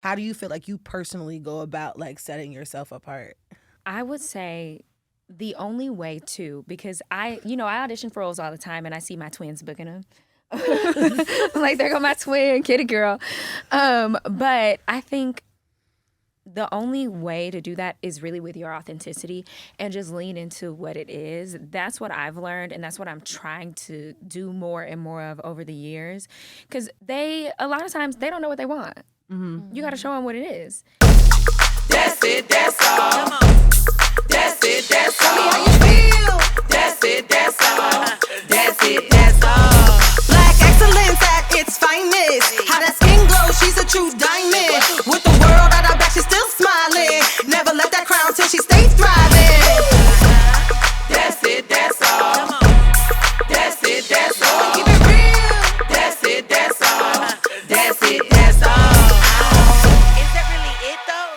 how do you feel like you personally go about like setting yourself apart? I would say the only way to, because I audition for roles all the time and I see my twins booking them. Like, there go my twin, kitty girl. But I think the only way to do that is really with your authenticity and just lean into what it is. That's what I've learned, and that's what I'm trying to do more and more of over the years. Because a lot of times, they don't know what they want. Mm-hmm. You got to show them what it is. That's it, that's all. That's it, that's all. Tell me how you feel. That's it, that's all. That's it, that's all. Black excellence at its finest. How that skin glow, she's a true diamond. With the world at her back, she's still smiling. Never let that crown till she stays thriving. That's it, that's all. That's it, that's all. Keep it real. That's it, that's all. That's it, that's all. Is that really it though?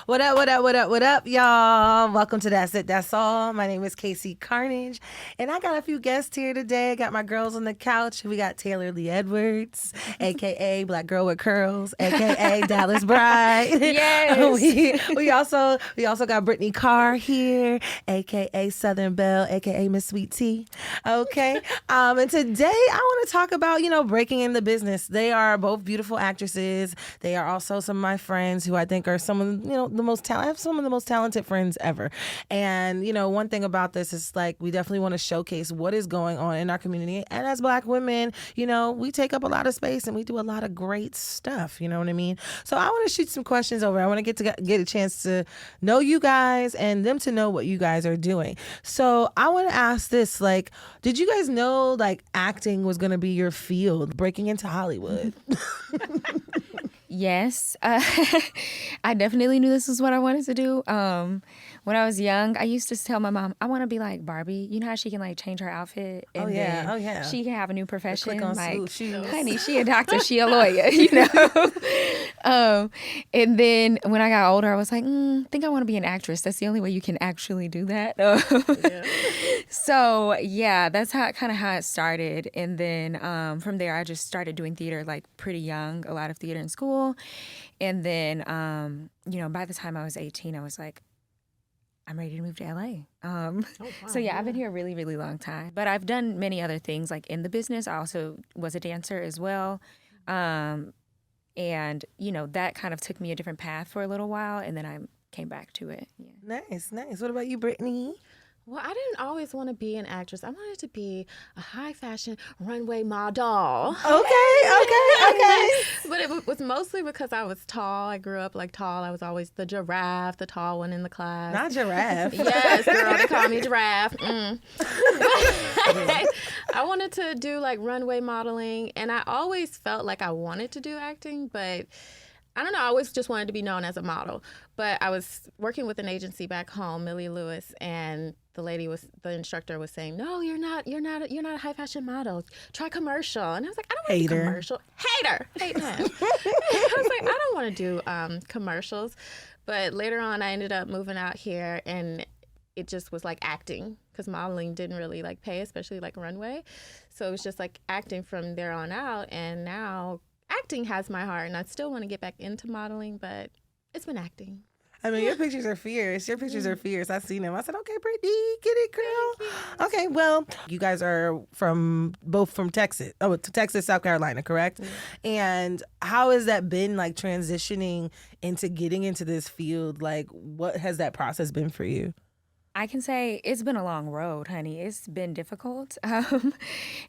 What up, what up, what up, what up, y'all? Welcome to Daz It Daz All. My name is Casey Carnage, and I got a few guests here today. I got my girls on the couch. We got Taylor Lee Edwards, a.k.a. Black Girl with Curls, a.k.a. Dallas Bride. Yes. we also got Brittany Carr here, a.k.a. Southern Belle, a.k.a. Miss Sweet Tea. Okay. And today I want to talk about, breaking in the business. They are both beautiful actresses. They are also some of my friends who I think are some of, I have some of the most talented friends ever. And, one thing about this is like, we definitely want to showcase what is going on in our community. And as Black women, we take up a lot of space and we do a lot of great stuff. You know what I mean? So I want to shoot some questions over. I want to get a chance to know you guys and them to know what you guys are doing. So I want to ask this, like, did you guys know like acting was going to be your field, breaking into Hollywood? Yes, I definitely knew this was what I wanted to do. When I was young, I used to tell my mom, I want to be like Barbie. You know how she can like change her outfit? And then she can have a new profession. Click on like, shoes. honey, she a doctor, she a lawyer, And then when I got older, I was like, I think I want to be an actress. That's the only way you can actually do that. So yeah, that's how it started. And then from there, I just started doing theater like pretty young, a lot of theater in school. And then, by the time I was 18, I was like, I'm ready to move to L.A. So yeah, I've been here a really, really long time. But I've done many other things like in the business. I also was a dancer as well. And, that kind of took me a different path for a little while. And then I came back to it. Yeah. Nice. What about you, Brittany? Well, I didn't always want to be an actress. I wanted to be a high fashion runway model. Okay. But it was mostly because I was tall. I grew up like tall. I was always the giraffe, the tall one in the class. Not giraffe. Yes, girl, they call me giraffe. I wanted to do like runway modeling, and I always felt like I wanted to do acting, but I don't know. I always just wanted to be known as a model. But I was working with an agency back home, Millie Lewis, and the instructor was saying, "No, you're not a high fashion model. Try commercial." And I was like, "I don't want to do commercial." Hate him. I was like, "I don't want to do commercials." But later on, I ended up moving out here, and it just was like acting, because modeling didn't really like pay, especially like runway. So it was just like acting from there on out, and now acting has my heart, and I still want to get back into modeling, but it's been acting. I mean, your pictures are fierce. I've seen them. I said, okay, Brittany, get it, girl. Okay, well, you guys are both from Texas. Oh, Texas, South Carolina, correct? Mm-hmm. And how has that been, like, transitioning into getting into this field? Like, what has that process been for you? I can say it's been a long road, honey. It's been difficult.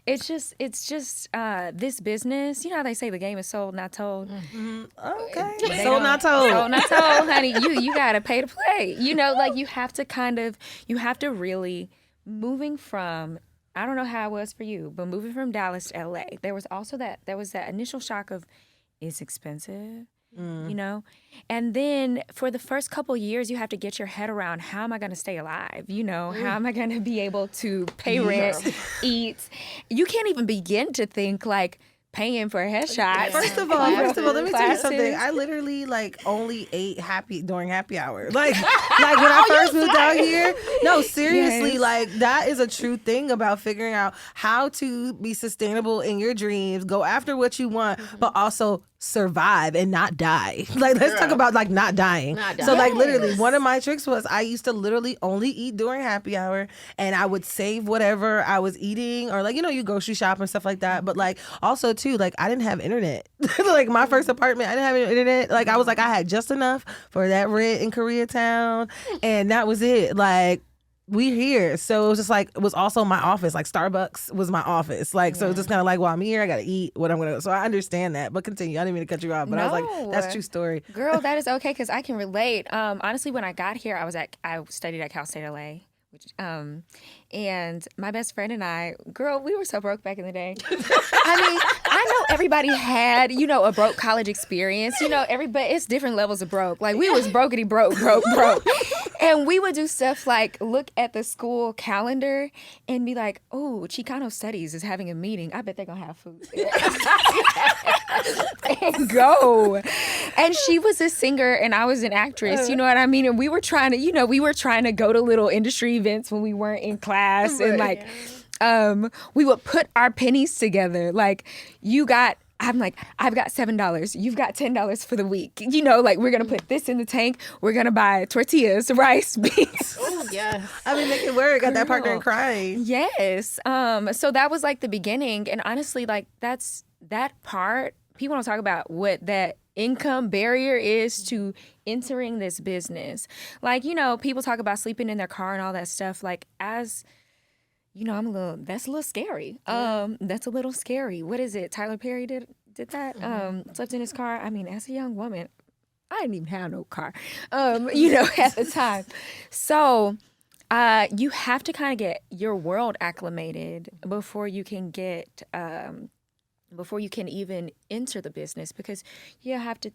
It's just this business. You know how they say the game is sold, not told. Mm-hmm. Okay, sold, not told. Sold, not told, honey. You gotta pay to play. Like you have to really moving from. I don't know how it was for you, but moving from Dallas to L.A. There was that initial shock of, it's expensive. And then for the first couple years, you have to get your head around, how am I going to stay alive? How am I going to be able to pay rent, eat? You can't even begin to think like paying for a headshot. First of all, let me tell you something. I literally only ate during happy hour. Like when I first moved out here. No, seriously, like that is a true thing about figuring out how to be sustainable in your dreams, go after what you want, but also survive and not die. Like, let's talk about like not dying. So like literally one of my tricks was I used to literally only eat during happy hour, and I would save whatever I was eating, or like, you grocery shop and stuff like that. But like also too, like I didn't have internet. Like my first apartment, I didn't have internet. Like I was like, I had just enough for that rent in Koreatown, and that was it. Like, we here. So it was just like, it was also my office. Like Starbucks was my office. Like, so it's just kind of like, well, I'm here, I gotta eat what I'm gonna. So I understand that. But continue. I didn't mean to cut you off, but I was like, that's a true story. Girl, that is okay, because I can relate. Honestly, when I got here, I studied at Cal State S.L.A. And my best friend and I, girl, we were so broke back in the day. I mean, I know everybody had, a broke college experience. Everybody, it's different levels of broke. Like, we was brokety broke. And we would do stuff like look at the school calendar and be like, oh, Chicano Studies is having a meeting. I bet they're going to have food. And go. And she was a singer and I was an actress, you know what I mean? And we were trying to go to little industry events when we weren't in class. And like, we would put our pennies together. Like, I've got $7. You've got $10 for the week. Like, we're going to put this in the tank. We're going to buy tortillas, rice, beans. Oh, yeah. I mean, make it work. Got that partner in crime. Yes. So that was like the beginning. And honestly, like, that's that part. People don't talk about what that income barrier is to entering this business. Like, people talk about sleeping in their car and all that stuff. Like, as... that's a little scary. That's a little scary. What is it? Tyler Perry did that? Slept in his car. I mean, as a young woman, I didn't even have no car, at the time. So you have to kind of get your world acclimated before you can even enter the business, because you have to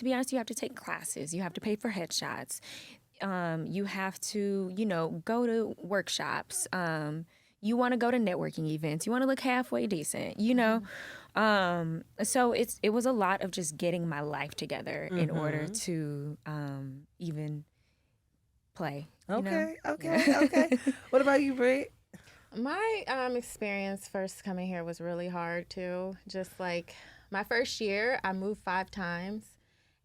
be honest, you have to take classes. You have to pay for headshots. You have to, go to workshops. You want to go to networking events. You want to look halfway decent, So it was a lot of just getting my life together in order to even play. Okay. What about you, Bri? My experience first coming here was really hard too. Just like my first year, I moved 5 times,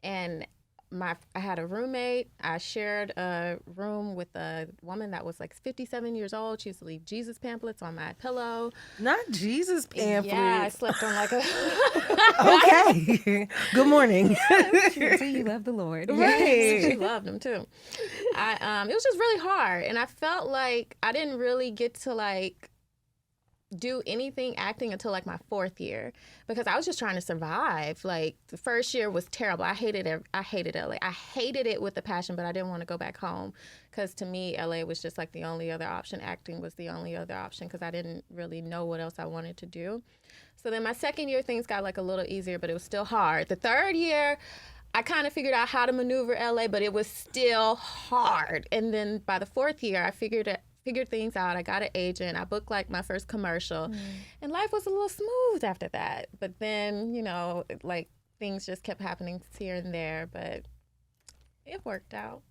and I had a roommate. I shared a room with a woman that was like 57 years old. She used to leave Jesus pamphlets on my pillow. Not Jesus pamphlets. Yeah, I slept on like a... Okay. Good morning. So you love the Lord. Right. She loved him too. It was just really hard. And I felt like I didn't really get to like do anything acting until like my 4th year, because I was just trying to survive. Like, the first year was terrible. I hated LA. I hated it with a passion, but I didn't want to go back home, because to me LA was just like the only other option. Acting was the only other option, because I didn't really know what else I wanted to do. So then my 2nd year, things got like a little easier, but it was still hard. The 3rd year, I kind of figured out how to maneuver LA, but it was still hard. And then by the 4th year, I figured things out. I got an agent. I booked like my first commercial, and life was a little smooth after that. But then, like, things just kept happening here and there, but it worked out.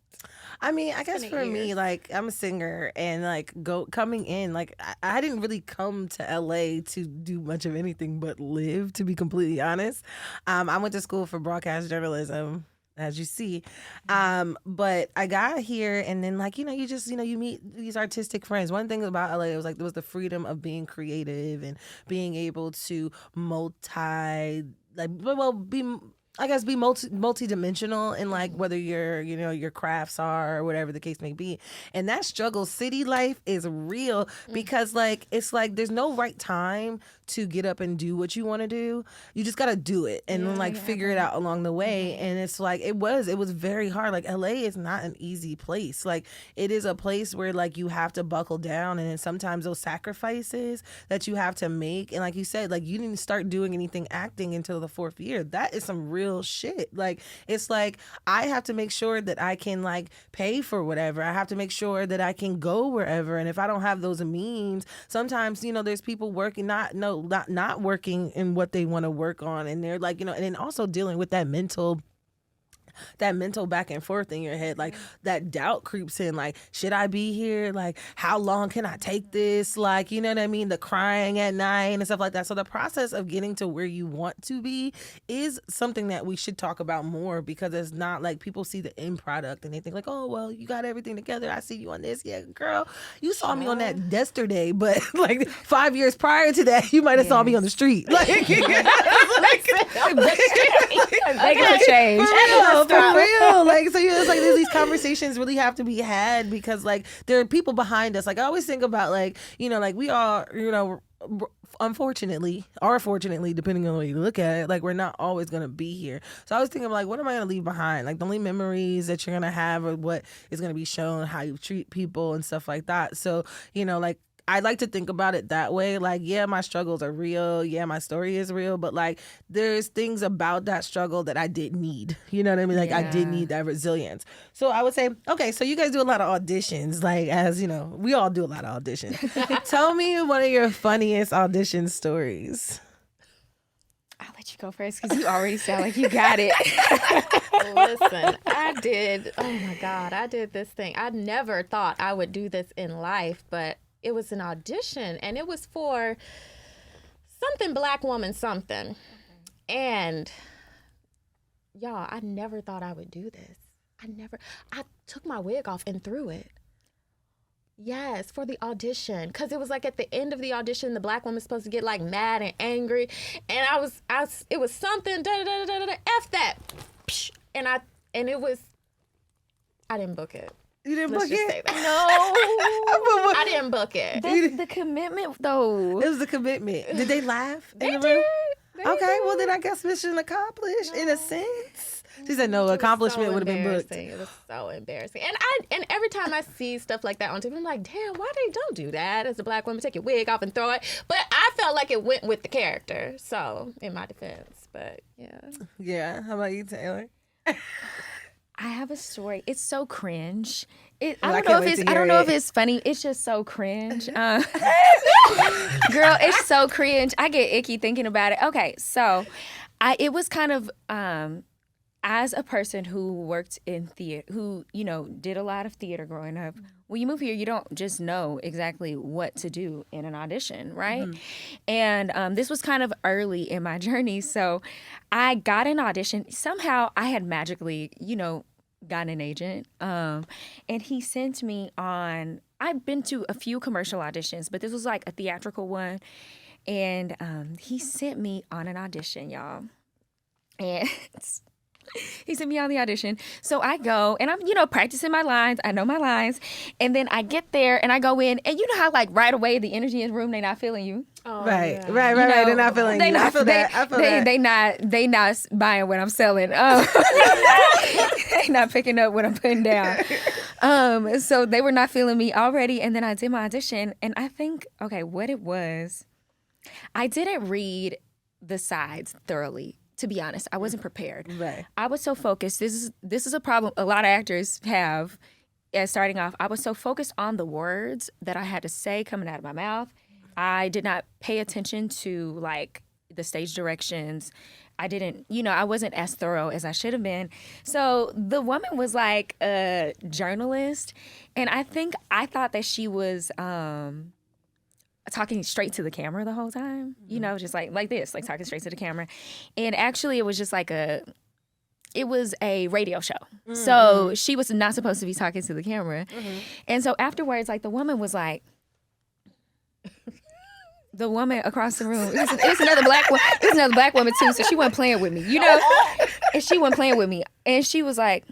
I mean, I guess for me, like, I'm a singer, and like coming in, like, I didn't really come to LA to do much of anything but live, to be completely honest. I went to school for broadcast journalism, as you see. But I got here, and then like, you meet these artistic friends. One thing about LA was like, there was the freedom of being creative and being able to be multi-dimensional in like whether your crafts are or whatever the case may be. And that struggle city life is real, because like it's like there's no right time to get up and do what you want to do. You just got to do it and then figure it out along the way. And it's like it was very hard. Like LA is not an easy place. Like it is a place where like you have to buckle down, and then sometimes those sacrifices that you have to make, and like you said, like you didn't start doing anything acting until the 4th year. That is some real shit. Like it's like I have to make sure that I can like pay for whatever. I have to make sure that I can go wherever, and if I don't have those means, sometimes there's people working not working in what they want to work on, and they're like and then also dealing with that mental that mental back and forth in your head. Like that doubt creeps in. Like, should I be here? Like, how long can I take this? Like, you know what I mean? The crying at night and stuff like that. So the process of getting to where you want to be is something that we should talk about more, because it's not like people see the end product and they think like, oh, well, you got everything together. I see you on this. Yeah, girl, you saw me on that yesterday, but like 5 years prior to that, you might have saw me on the street. Like, Making a change. For real. Like, so it's like these conversations really have to be had, because like there are people behind us. Like, I always think about like, you know, like we all, you know, unfortunately or fortunately, depending on the way you look at it, like we're not always going to be here. So I was thinking like, what am I going to leave behind? Like the only memories that you're going to have are what is going to be shown, how you treat people and stuff like that. So, you know, like I like to think about it that way. Like, yeah, my struggles are real. Yeah, my story is real. But like, there's things about that struggle that I didn't need. You know what I mean? Like, I did need that resilience. So I would say, okay, so you guys do a lot of auditions. Like, as you know, we all do a lot of auditions. Tell me one of your funniest audition stories. I'll let you go first because you already sound like you got it. Listen, I did this thing. I never thought I would do this in life, but it was an audition, and it was for something black woman something. And y'all, I never thought I would do this. I took my wig off and threw it. Yes, for the audition, because it was like at the end of the audition, the black woman's supposed to get like mad and angry, and it was something F that, and I didn't book it. You didn't book it? No. I didn't book it. The commitment, though. It was the commitment. Did they laugh in the They room? did. Okay, well then I guess mission accomplished in a sense. She said no, accomplishment would have been booked. It was so embarrassing. And every time I see stuff like that on TV, I'm like, damn, why they don't do that as a black woman? Take your wig off and throw it. But I felt like it went with the character. So in my defense, but yeah. Yeah. How about you, Taylor? I have a story. It's so cringe. I I don't can't know wait to hear if it. it's funny. It's just so cringe. Girl, it's so cringe. I get icky thinking about it. Okay, so it was kind of as a person who worked in theater, who, you know, did a lot of theater growing up. When you move here, you don't just know exactly what to do in an audition, right? Mm-hmm. And this was kind of early in my journey. So I got an audition. Somehow I had magically, you know, gotten an agent. And he sent me on, I've been to a few commercial auditions, but this was like a theatrical one. And he sent me on an audition, y'all. And he sent me on the audition. So I go and I'm, you know, practicing my lines. I know my lines. And then I get there and I go in, and you know how like right away the energy in the room, they not feeling you. Oh, Right. yeah. They're not feeling you. I feel that. They not buying what I'm selling. They not picking up what I'm putting down. So they were not feeling me already. And then I did my audition, and I think, okay, what it was, I didn't read the sides thoroughly. To be honest, I wasn't prepared. Right. I was so focused. This is a problem a lot of actors have as starting off. I was so focused on the words that I had to say coming out of my mouth. I did not pay attention to like the stage directions. I didn't, you know, I wasn't as thorough as I should have been. So the woman was like a journalist, and I thought that she was talking straight to the camera the whole time, you know, just like this, like talking straight to the camera. And actually it was just like it was a radio show. Mm-hmm. So she was not supposed to be talking to the camera. Mm-hmm. And so afterwards, like the woman was like, the woman across the room, it was another black woman. It was another black woman too. So she wasn't playing with me, you know, and she wasn't playing with me. And she was like,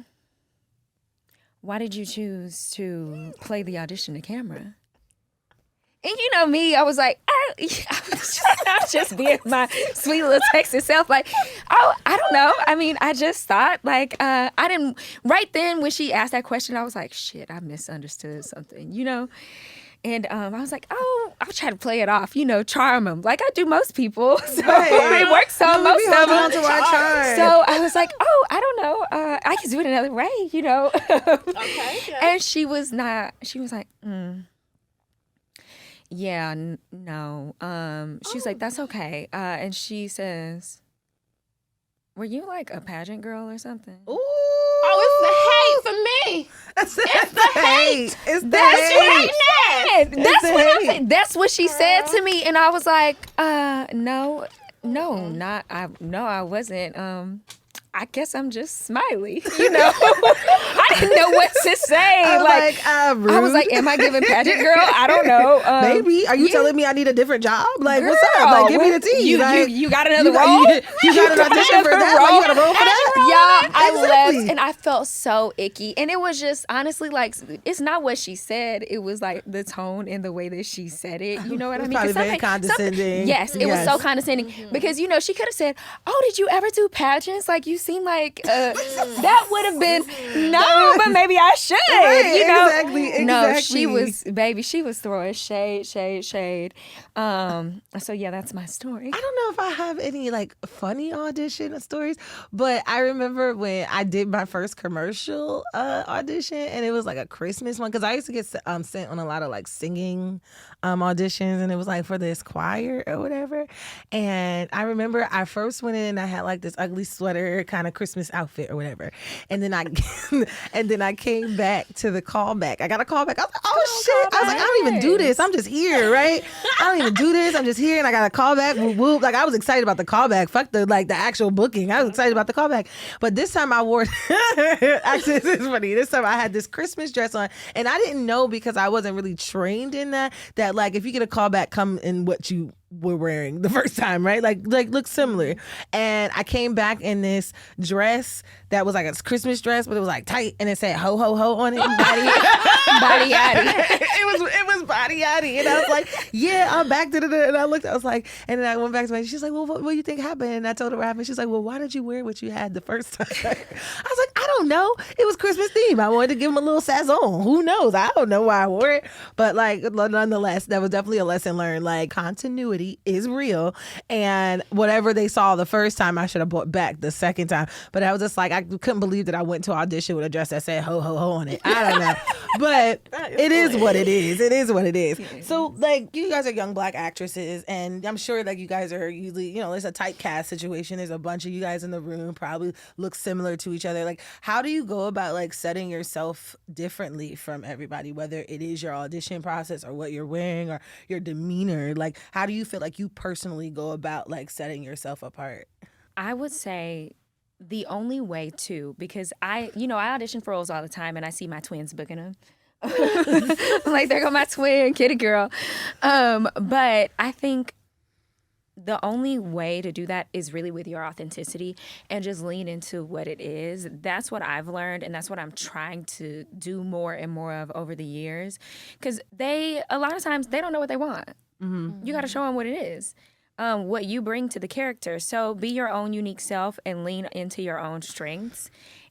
why did you choose to play the audition to camera? And you know me, I was like, I was just being my sweet little Texas self. Like, oh, I don't know. I mean, I just thought, like, I didn't, right then when she asked that question, I was like, shit, I misunderstood something, you know? And I was like, oh, I'll try to play it off, you know, charm them like I do most people. So it works on most of them. So I was like, oh, I don't know. I can do it another way, you know? Okay. Yeah. And she was like, yeah, no. She's like, that's okay. And she says, were you like a pageant girl or something? Ooh. Oh, it's the hate for me. It's the hate. It's the That's hate. what I said. That's the what I hate. said. That's what she said to me, and I was like, no, I wasn't. I guess I'm just smiley, I didn't know what to say. I was like, am I giving pageant girl? I don't know. Maybe. Are you telling me I need a different job? Like, what's up? Like, give me the tea. You got another role? You got an audition for that? Like, you got a role for that? Yeah, I Exactly. left and I felt so icky. And it was just honestly like, it's not what she said. It was like the tone and the way that she said it. You know what I mean? Probably 'Cause very condescending. Yes, it was so condescending because she could have said, "Oh, did you ever do pageants? Like you seem like that would have been no, but maybe I should." Right, exactly. No, she was throwing shade. So yeah, that's my story. I don't know if I have any like funny audition stories, but I remember when I did my first commercial audition, and it was like a Christmas one because I used to get sent on a lot of like singing auditions, and it was like for this choir or whatever. And I remember I first went in and I had like this ugly sweater kind of Christmas outfit or whatever, and then I came back to the callback. I got a callback. I was like, oh shit! I was like, I don't even do this. I'm just here, right? I don't even do this. I'm just here, and I got a callback. Whoop, whoop. Like I was excited about the callback. Fuck the actual booking. I was excited about the callback. But this time I wore. Actually, this is funny. This time I had this Christmas dress on, and I didn't know because I wasn't really trained in that like if you get a callback, come in what you were wearing the first time, right? Like look similar. And I came back in this dress that was like a Christmas dress, but it was like tight, and it said ho ho ho on it. Body yaddy. It was body yaddy, and I was like, yeah, I'm back to the. And I looked, I was like, and then I went back to my. She's like, well, what do you think happened? And I told her what happened. She's like, well, why did you wear what you had the first time? I was like, I don't know. It was Christmas theme. I wanted to give him a little sazon. Who knows? I don't know why I wore it, but like nonetheless, that was definitely a lesson learned. Like continuity is real, and whatever they saw the first time, I should have brought back the second time. But I was just like, I couldn't believe that I went to audition with a dress that said ho ho ho on it. I don't know, but it is what it is. It is what it is. So like, you guys are young Black actresses, and I'm sure like you guys are usually, it's a tight cast situation. There's a bunch of you guys in the room, probably look similar to each other. Like, how do you go about like setting yourself differently from everybody, whether it is your audition process or what you're wearing or your demeanor? Like, how do you feel like you personally go about like setting yourself apart? I would say the only way to, because I audition for roles all the time and I see my twins booking them. Like, there go my twin, kitty girl. But I think the only way to do that is really with your authenticity and just lean into what it is. That's what I've learned, and that's what I'm trying to do more and more of over the years. Because a lot of times, they don't know what they want. Mm-hmm. You got to show them what it is, what you bring to the character. So be your own unique self and lean into your own strengths,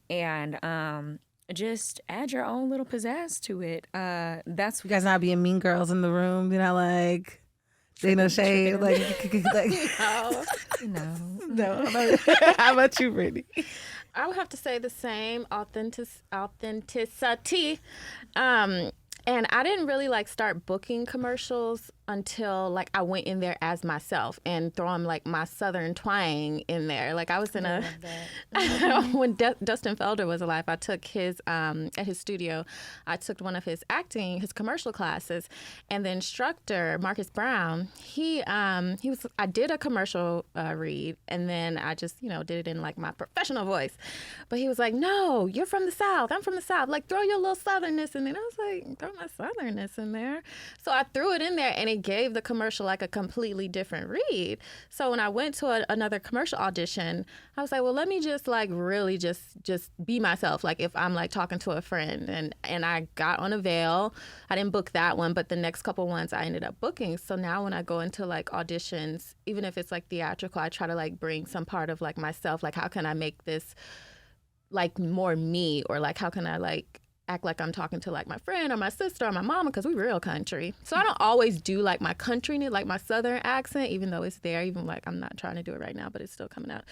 and just add your own little pizzazz to it. That's you guys not being mean girls in the room, like. They no shade, like no. How about you, Brittany? I would have to say the same authenticity. And I didn't really like start booking commercials until like I went in there as myself and throwing like my Southern twang in there. Like I was in when Dustin Felder was alive, I took his at his studio, I took one of his commercial classes, and the instructor, Marcus Brown, I did a commercial read, and then I just, did it in like my professional voice. But he was like, no, you're from the South. I'm from the South. Like, throw your little Southernness in there. And I was like, throw my Southernness in there. So I threw it in there, and it gave the commercial like a completely different read. So when I went to another commercial audition, I was like, well, let me just like really just be myself. Like if I'm like talking to a friend, and I got on a veil. I didn't book that one, but the next couple ones I ended up booking. So now when I go into like auditions, even if it's like theatrical, I try to like bring some part of like myself. Like how can I make this like more me, or like how can I like act like I'm talking to like my friend or my sister or my mama, because we real country. So I don't always do like my country, like my Southern accent, even though it's there, even like I'm not trying to do it right now, but it's still coming out.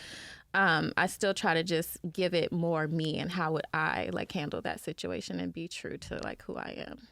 I still try to just give it more me, and how would I like handle that situation and be true to like who I am.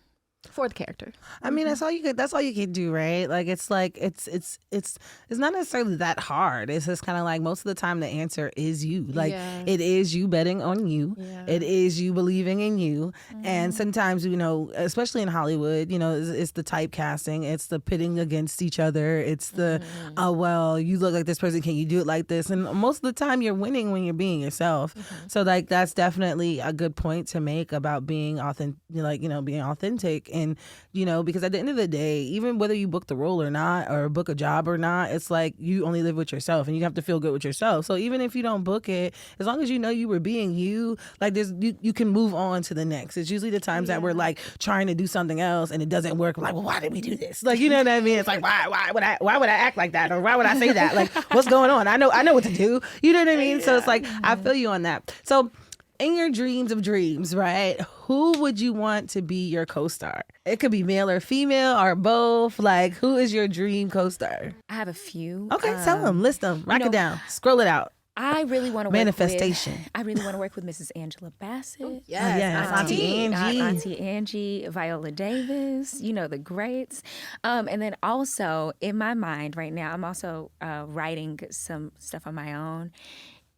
for the character. I mean, that's all you can do, right? Like it's not necessarily that hard. It's just kind of like most of the time the answer is you. Like it is you betting on you. Yeah. It is you believing in you. And sometimes, you know, especially in Hollywood, you know, it's the typecasting, it's the pitting against each other. It's the well, you look like this person, can you do it like this? And most of the time you're winning when you're being yourself. So like that's definitely a good point to make about being authentic, like, you know, being authentic. And, you know, because at the end of the day, even whether you book the role or not, or book a job or not, it's like you only live with yourself and you have to feel good with yourself. So even if you don't book it, as long as you know you were being you, like you can move on to the next. It's usually the times that we're like trying to do something else and it doesn't work. We're like, well, why did we do this? Like, you know what I mean? It's like, why would I act like that? Or why would I say that? Like, what's going on? I know what to do. You know what I mean? So it's like, I feel you on that. So in your dreams of dreams, right? Who would you want to be your co-star? It could be male or female or both. Like, who is your dream co-star? I have a few. Okay, tell them, list them, write it down, scroll it out. I really want to manifestation. I really want to work with Mrs. Angela Bassett. Yes, Auntie Angie, Viola Davis. You know, the greats. And then also in my mind right now, I'm also writing some stuff on my own.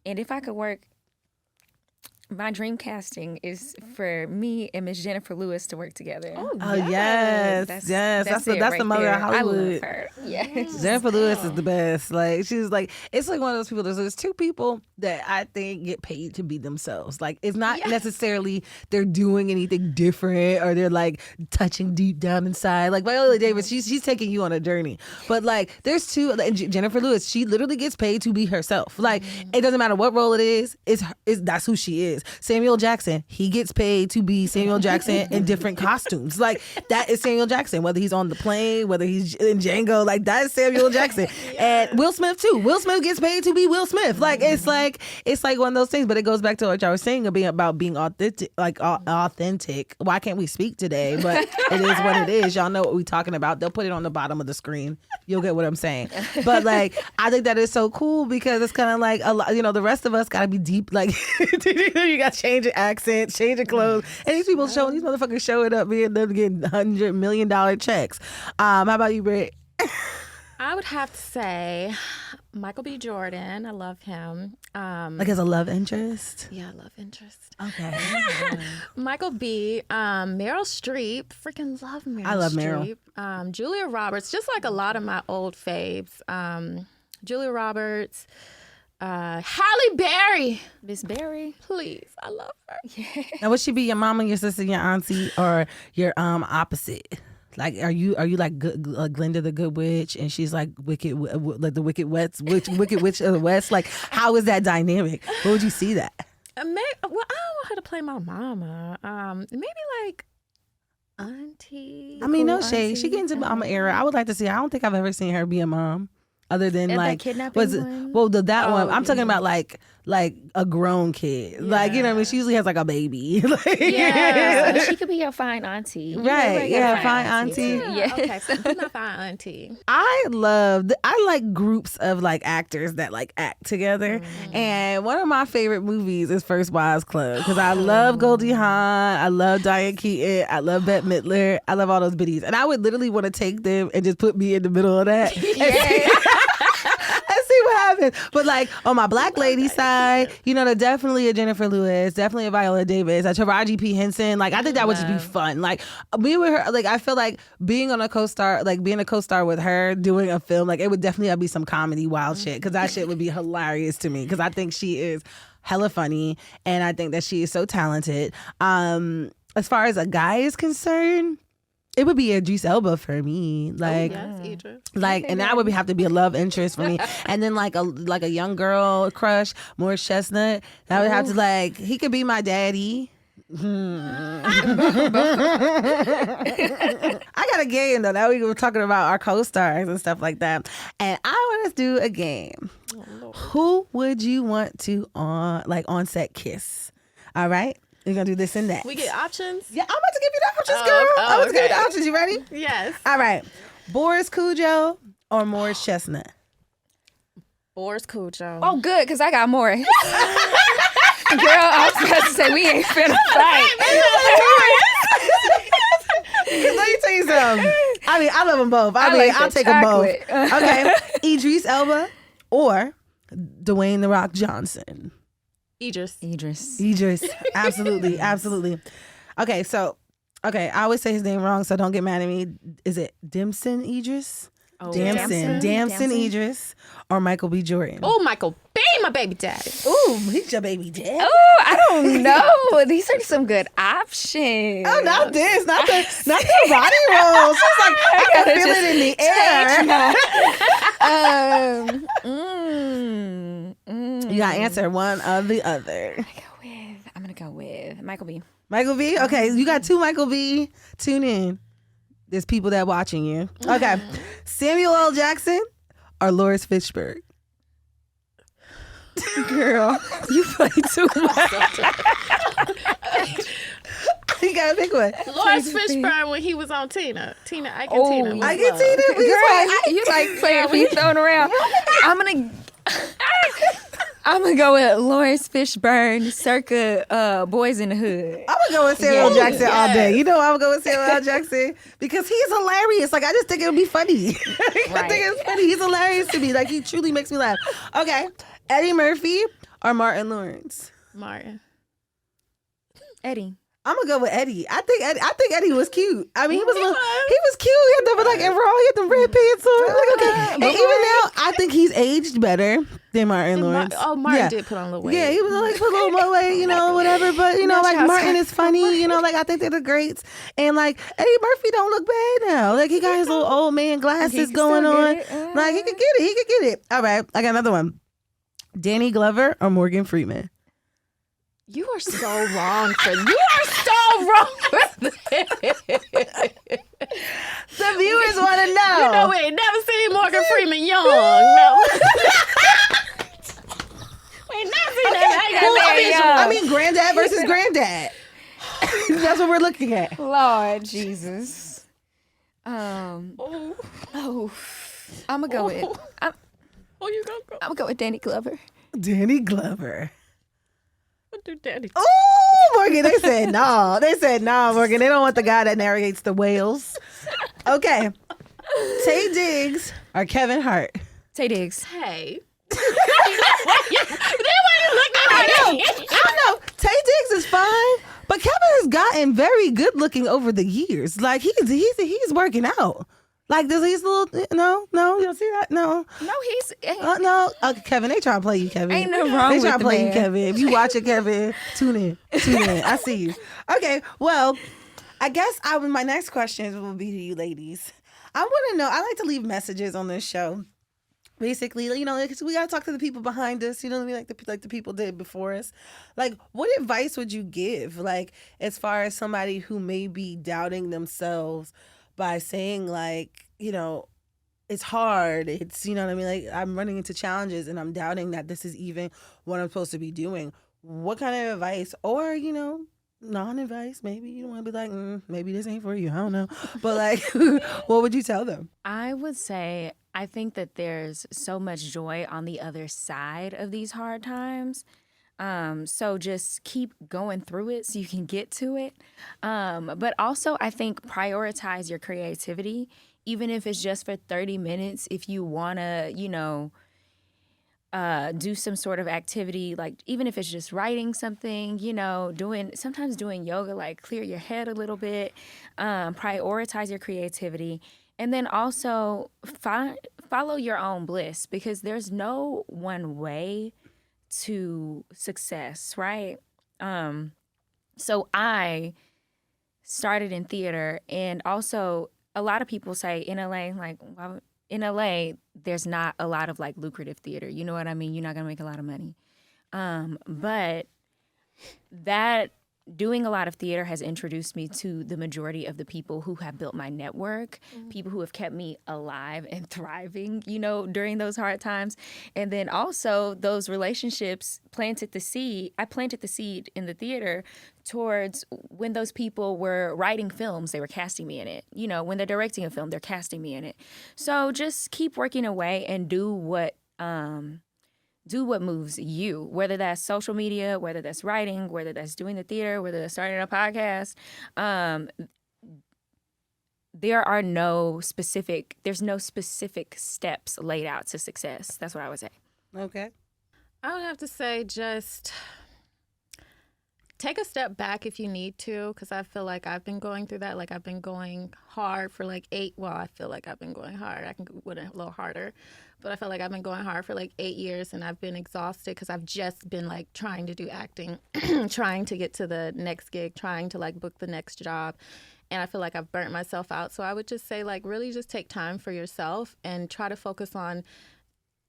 And if I could work. My dream casting is for me and Miss Jennifer Lewis to work together. Oh yes. That's the mother of Hollywood. I love her. Yes. Jennifer Lewis is the best. Like she's like, it's like one of those people. There's two people that I think get paid to be themselves. Like it's not necessarily they're doing anything different or they're like touching deep down inside. Like Viola Davis, she's taking you on a journey. But like there's two. Jennifer Lewis, she literally gets paid to be herself. Like it doesn't matter what role it is. That's who she is. Samuel Jackson, he gets paid to be Samuel Jackson in different costumes. Like that is Samuel Jackson, whether he's on the plane, whether he's in Django, like that is Samuel Jackson. And Will Smith too. Will Smith gets paid to be Will Smith. Like it's like one of those things, but it goes back to what y'all were saying about being authentic, like authentic. Why can't we speak today? But it is what it is. Y'all know what we're talking about. They'll put it on the bottom of the screen. You'll get what I'm saying. But like I think that is so cool because it's kind of like a lot, you know, the rest of us gotta be deep, like you got change your accent, change your clothes, and these motherfuckers showing up being them getting $100 million checks. How about you, Britt? I would have to say Michael B. Jordan. I love him. Like as a love interest? Yeah, love interest. Okay. Michael B. Meryl Streep. Freaking love Meryl Streep. I love Meryl. Julia Roberts. Just like a lot of my old faves. Julia Roberts. Halle Berry. Miss Berry. Please. I love her. Yeah. Now would she be your mama, your sister, your auntie, or your opposite? Like, are you like Glinda the Good Witch, and she's like wicked, like the Wicked Witch of the West? Like, how is that dynamic? Where would you see that? I don't want her to play my mama. Maybe like auntie. I mean, no shade. She gets into mama era. I would like to see her. I don't think I've ever seen her be a mom. Other than and like, was it? Well, that one. I'm talking about like a grown kid. Like, you know what I mean? She usually has like a baby. Like, yeah, she could be your fine auntie. Right? Yeah, fine auntie. Yeah. Okay, so be my fine auntie. I like groups of like actors that like act together. And one of my favorite movies is First Wives Club because I love Goldie Hawn, I love Diane Keaton, I love Bette Midler, I love all those biddies, and I would literally want to take them and just put me in the middle of that. See what happens. But like on my black lady side, you know, there's definitely a Jennifer Lewis, definitely a Viola Davis, a Taraji P. Henson. Like I think that would just be fun. Like me with her, like I feel like being a co-star with her doing a film, like it would definitely be some comedy wild shit because that shit would be hilarious to me because I think she is hella funny and I think that she is so talented. As far as a guy is concerned, it would be Idris Elba for me, like, and that would have to be a love interest for me, and then like a young girl crush, Morris Chestnut. That would have to like he could be my daddy. I got a game though. Now we were talking about our co-stars and stuff like that, and I want to do a game. Who would you want to on set kiss? All right. We're going to do this and that. We get options? Yeah, I'm about to give you the options, girl. I'm about to give you the options. You ready? Yes. All right. Boris Cujo or Morris Chestnut? Boris Cujo. Oh, good, because I got more. Girl, I was about to say, we ain't finna fight. let me tell you something. I mean, I love them both. I mean, like I'll the take them both. chocolate. Okay. Idris Elba or Dwayne The Rock Johnson. Idris. Idris. Absolutely. Absolutely. Okay, so, I always say his name wrong, so don't get mad at me. Is it Damson Idris? Oh, Damson Idris or Michael B. Jordan? Oh, Michael B, my baby daddy. Ooh, he's your baby dad. Oh, I don't know. These are some good options. Oh, not this. Not the body rolls. She's like, I can feel it in the air. You got to answer one or the other. I'm going to go with Michael B. Michael B? Okay, you got two Michael B. Tune in. There's people that watching you. Okay. Samuel L. Jackson or Lawrence Fishburne? Girl, you play too much. You gotta pick one. Lawrence Fishburne when he was on Tina. Tina, I can Oh, Tina. was I can love. see that. Girl, you like playing feet thrown around. I'm gonna go with Lawrence Fishburne, circa Boys in the Hood. I'm gonna go with Samuel L. Yeah. Jackson all day. You know I'm gonna go with Samuel L. Jackson because he's hilarious. Like I just think it would be funny. I think it's funny. He's hilarious to me. Like he truly makes me laugh. Okay, Eddie Murphy or Martin Lawrence? Martin. Eddie. I'm gonna go with Eddie. I think Eddie was cute. I mean, he was cute. He had them like in raw. He had them red pants on. Like okay, and even now, I think he's aged better than Martin Lawrence. Martin did put on a little weight. Yeah, he was like put a little more weight, you know, whatever. But you know, like Martin is funny, you know, like I think they're the greats. And like Eddie Murphy don't look bad now. Like he got his little old man glasses going on. Like he could get it. All right, I got another one. Danny Glover or Morgan Freeman? You are so wrong for this. The viewers want to know. You know, we ain't never seen Morgan Freeman young. No. We ain't never seen that. I mean, granddad versus granddad. That's what we're looking at. Lord Jesus. I'm gonna go with. You gonna go? I'm gonna go with Danny Glover. Danny Glover. What do Daddy? Oh, Morgan, they said no. They said no, Morgan. They don't want the guy that narrates the whales. Okay. Tay Diggs or Kevin Hart? Tay Diggs. Hey. I don't know. Tay Diggs is fine, but Kevin has gotten very good looking over the years. Like he's working out. Like does he's little no, you don't see that? No. He's No. Kevin, they trying to play you, Kevin. Ain't nothing wrong They with trying to the play man. you, Kevin. If you watch it, Kevin, tune in. I see you. Okay, well, I guess my next questions will be to you ladies. I want to know, I like to leave messages on this show. Basically, you know, because we got to talk to the people behind us, you know what I mean? Like the people did before us. Like, what advice would you give, like, as far as somebody who may be doubting themselves by saying, like, you know, it's hard. It's, you know what I mean? Like, I'm running into challenges and I'm doubting that this is even what I'm supposed to be doing. What kind of advice or, you know, non-advice, maybe you don't want to be like, maybe this ain't for you. I don't know. But like, what would you tell them? I would say I think that there's so much joy on the other side of these hard times. So just keep going through it so you can get to it. But also I think prioritize your creativity, even if it's just for 30 minutes, if you want to, you know, do some sort of activity, like even if it's just writing something, you know, sometimes doing yoga, like clear your head a little bit, prioritize your creativity. And then also follow your own bliss, because there's no one way to success, right? So I started in theater, and also a lot of people say in LA, like in LA, there's not a lot of like lucrative theater. You know what I mean? You're not gonna make a lot of money. But that doing a lot of theater has introduced me to the majority of the people who have built my network, people who have kept me alive and thriving, you know, during those hard times. And then also those relationships planted the seed. I planted the seed in the theater towards when those people were writing films, they were casting me in it. You know, when they're directing a film, they're casting me in it. So just keep working away and do what moves you, whether that's social media, whether that's writing, whether that's doing the theater, whether that's starting a podcast. there's no specific steps laid out to success. That's what I would say. Okay. I would have to say just take a step back if you need to, because I feel like I've been going through that. Like I've been going hard for like I feel like I've been going hard. I can go a little harder, but I feel like I've been going hard for like 8 years, and I've been exhausted because I've just been like trying to do acting, trying to get to the next gig, trying to like book the next job. And I feel like I've burnt myself out. So I would just say like really just take time for yourself and try to focus on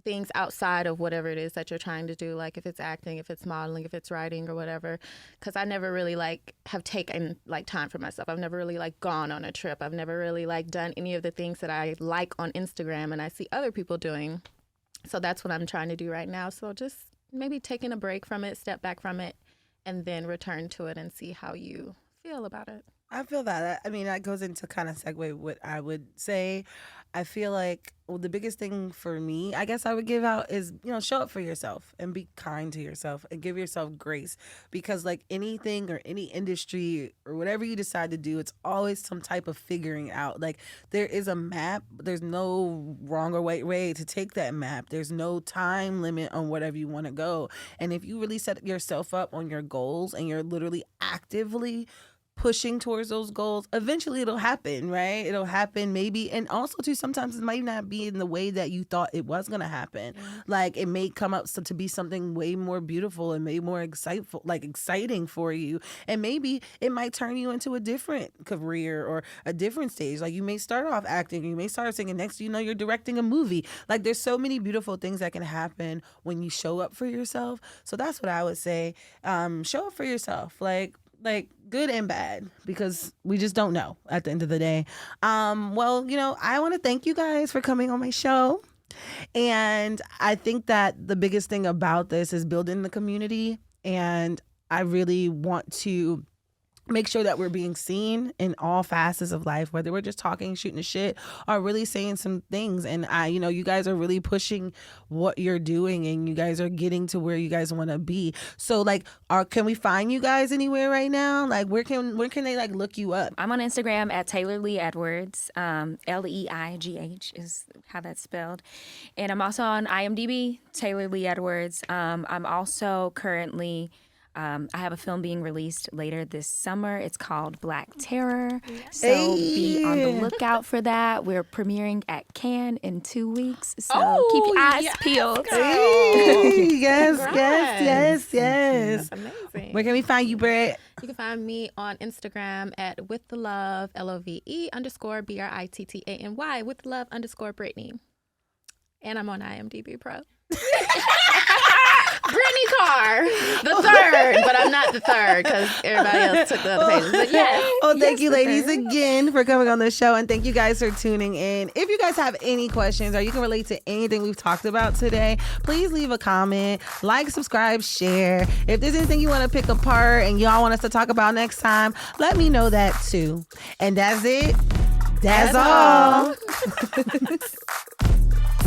things outside of whatever it is that you're trying to do, like if it's acting, if it's modeling, if it's writing or whatever. Because I never really like have taken like time for myself. I've never really like gone on a trip. I've never really like done any of the things that I like on Instagram and I see other people doing. So that's what I'm trying to do right now. So just maybe taking a break from it, step back from it, and then return to it and see how you feel about it. I feel that. I mean, that goes into kind of segue what I would say. I feel like the biggest thing for me, I guess I would give out is, show up for yourself and be kind to yourself and give yourself grace, because like anything or any industry or whatever you decide to do, it's always some type of figuring out. Like there is a map. There's no wrong or right way to take that map. There's no time limit on whatever you want to go. And if you really set yourself up on your goals and you're literally actively pushing towards those goals, eventually it'll happen, right? It'll happen maybe. And also too, sometimes it might not be in the way that you thought it was going to happen. Like it may come up to be something way more beautiful and way more exciting for you. And maybe it might turn you into a different career or a different stage. Like you may start off acting, you may start singing, next you know you're directing a movie. Like there's so many beautiful things that can happen when you show up for yourself. So that's what I would say. Show up for yourself. Like good and bad, because we just don't know at the end of the day. Well, I want to thank you guys for coming on my show. And I think that the biggest thing about this is building the community. And I really want to make sure that we're being seen in all facets of life, whether we're just talking, shooting the shit, or really saying some things. And you guys are really pushing what you're doing, and you guys are getting to where you guys want to be. So like, can we find you guys anywhere right now? Like where can they like look you up? I'm on Instagram at Taylor Leigh Edwards. Leigh is how that's spelled. And I'm also on IMDb, Taylor Leigh Edwards. I'm also currently I have a film being released later this summer. It's called Black Terror. So be on the lookout for that. We're premiering at Cannes in 2 weeks. So keep your eyes peeled. Yes. That's amazing. Where can we find you, Britt? You can find me on Instagram at with the love, LOVE_BRITTANY, with the love _Brittany. And I'm on IMDb Pro. Brittany Carr, the third, but I'm not the third because everybody else took the other pages. But yes. Oh, thank you, ladies, again for coming on the show, and thank you guys for tuning in. If you guys have any questions or you can relate to anything we've talked about today, please leave a comment, like, subscribe, share. If there's anything you want to pick apart and y'all want us to talk about next time, let me know that too. And that's it. That's all.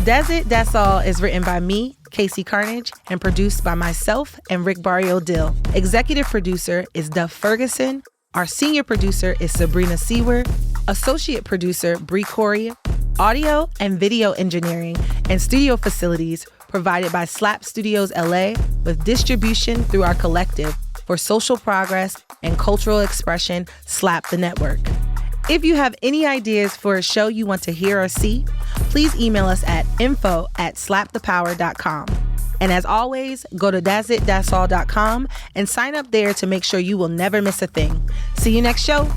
Daz It Daz All is written by me, Casey Carnage, and produced by myself and Rick Barrio Dill. Executive producer is Duff Ferguson. Our senior producer is Sabrina Siewert. Associate producer, Bri Coorey. Audio and video engineering and studio facilities provided by S.L.A.P Studios LA, with distribution through our collective for social progress and cultural expression, S.L.A.P the Network. If you have any ideas for a show you want to hear or see, please email us at info@slapthepower.com. And as always, go to dazitdazall.com and sign up there to make sure you will never miss a thing. See you next show.